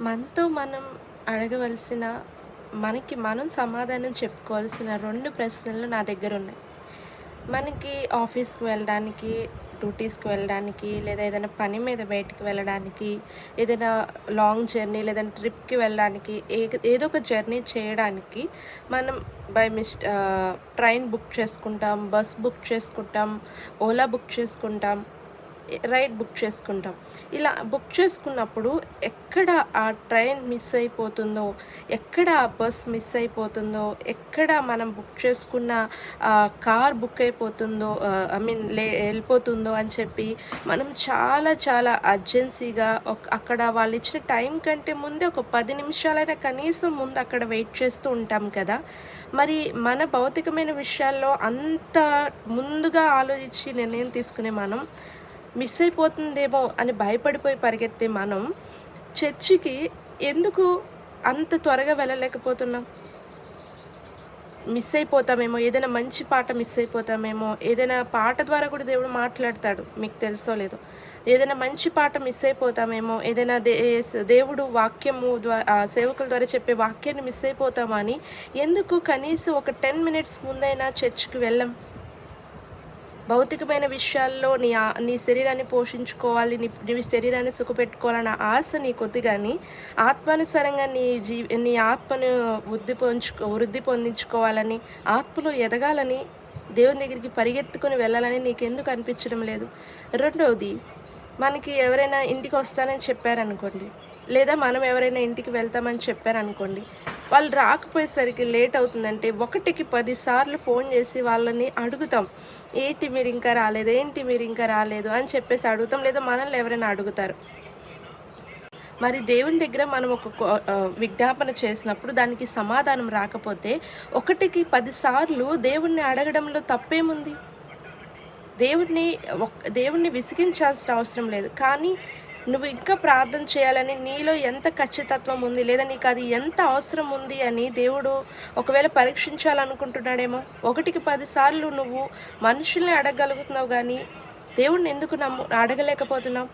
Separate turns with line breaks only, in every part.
మనతో మనం అడగవలసిన, మనకి మనం సమాధానం చెప్పుకోవాల్సిన 2 ప్రశ్నలు నా దగ్గరున్నాయి. మనకి ఆఫీస్‌కి వెళ్ళడానికి, డ్యూటీస్‌కి వెళ్ళడానికి, లేదా ఏదైనా పని మీద బయటికి వెళ్ళడానికి, ఏదైనా లాంగ్ జర్నీ లేదంటే ట్రిప్‌కి వెళ్ళడానికి, ఏదో ఒక జర్నీ చేయడానికి మనం ట్రైన్ బుక్ చేసుకుంటాం, బస్ బుక్ చేసుకుంటాం, ఓలా బుక్ చేసుకుంటాం, రైడ్ బుక్ చేసుకుంటాం. ఇలా బుక్ చేసుకున్నప్పుడు ఎక్కడ ఆ ట్రైన్ మిస్ అయిపోతుందో, ఎక్కడ ఆ బస్ మిస్ అయిపోతుందో, ఎక్కడ మనం బుక్ చేసుకున్న కార్ బుక్ అయిపోతుందో, ఐ మీన్ వెళ్ళిపోతుందో అని చెప్పి మనం చాలా చాలా అర్జెన్సీగా అక్కడ వాళ్ళు ఇచ్చిన టైం కంటే ముందే ఒక 10 నిమిషాలైనా కనీసం ముందు అక్కడ వెయిట్ చేస్తూ ఉంటాం కదా! మరి మన భౌతికమైన విషయాల్లో అంత ముందుగా ఆలోచించి నిర్ణయం తీసుకునే మనం మిస్ అయిపోతుందేమో అని భయపడిపోయి పరిగెత్తే మనం చర్చికి ఎందుకు అంత త్వరగా వెళ్ళలేకపోతున్నాం? మిస్ అయిపోతామేమో, ఏదైనా మంచి పాట మిస్ అయిపోతామేమో, ఏదైనా పాట ద్వారా కూడా దేవుడు మాట్లాడతాడు, మీకు తెలుసో లేదో. ఏదైనా మంచి పాట మిస్ అయిపోతామేమో, ఏదైనా దేవుడు వాక్యము సేవకుల ద్వారా చెప్పే వాక్యాన్ని మిస్ అయిపోతామా అని ఎందుకు కనీసం ఒక 10 మినిట్స్ ముందైనా చర్చ్‌కి వెళ్ళం? భౌతికమైన విషయాల్లో నీ శరీరాన్ని పోషించుకోవాలి, నీ శరీరాన్ని సుఖపెట్టుకోవాలన్న ఆశ నీకొద్దు గానీ, ఆత్మానుసారంగా నీ ఆత్మను వృద్ధి పొందించుకోవాలని, ఆత్మలో ఎదగాలని, దేవుని దగ్గరికి పరిగెత్తుకొని వెళ్ళాలని నీకెందుకు అనిపించడం లేదు? రెండవది, మనకి ఎవరైనా ఇంటికొస్తానని చెప్పారనుకోండి, లేదా మనం ఎవరైనా ఇంటికి వెళ్తామని చెప్పారనుకోండి, వాళ్ళు రాకపోయేసరికి లేట్ అవుతుందంటే 1కి 10 సార్లు ఫోన్ చేసి వాళ్ళని అడుగుతాం. ఏంటి మీరింకా రాలేదు? ఏంటి మీరింకా రాలేదు? అని చెప్పేసి అడుగుతాం. లేదా మనల్ని ఎవరైనా అడుగుతారు. మరి దేవుని దగ్గర మనం విజ్ఞాపన చేసినప్పుడు దానికి సమాధానం రాకపోతే 1కి 10 సార్లు దేవుణ్ణి అడగడంలో తప్పేముంది? దేవుణ్ణి విసిగించాల్సిన అవసరం లేదు. కానీ నువ్వు ఇంకా ప్రార్థన చేయాలని నీలో ఎంత ఖచ్చితత్వం ఉంది, లేదా నీకు అది ఎంత అవసరం ఉంది అని దేవుడు ఒకవేళ పరీక్షించాలనుకుంటున్నాడేమో. 1కి 10 సార్లు నువ్వు మనుషుల్ని అడగగలుగుతున్నావు కానీ దేవుణ్ణి ఎందుకు అడగలేకపోతున్నావు?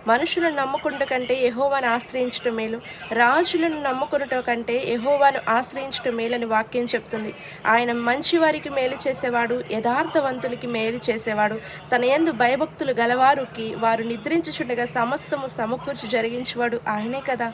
మనుషులను నమ్ముకున్నట కంటే యెహోవాను ఆశ్రయించటం మేలు, రాజులను నమ్ముకున్నట కంటే యెహోవాను ఆశ్రయించటం మేలని వాక్యం చెప్తుంది. ఆయన మంచి వారికి మేలు చేసేవాడు, యథార్థవంతులకి మేలు చేసేవాడు, తన యందు భయభక్తులు గలవారికి వారు నిద్రించుచుండగా సమస్తము సమకూర్చి జరిగించేవాడు ఆయనే కదా.